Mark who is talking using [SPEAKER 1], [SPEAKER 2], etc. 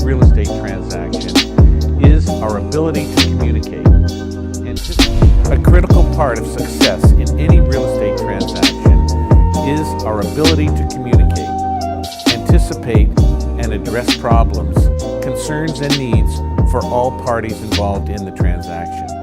[SPEAKER 1] real estate transaction is our ability to communicate. A critical part of success in any real estate transaction is our ability to communicate, anticipate, and address problems, concerns, and needs for all parties involved in the transaction.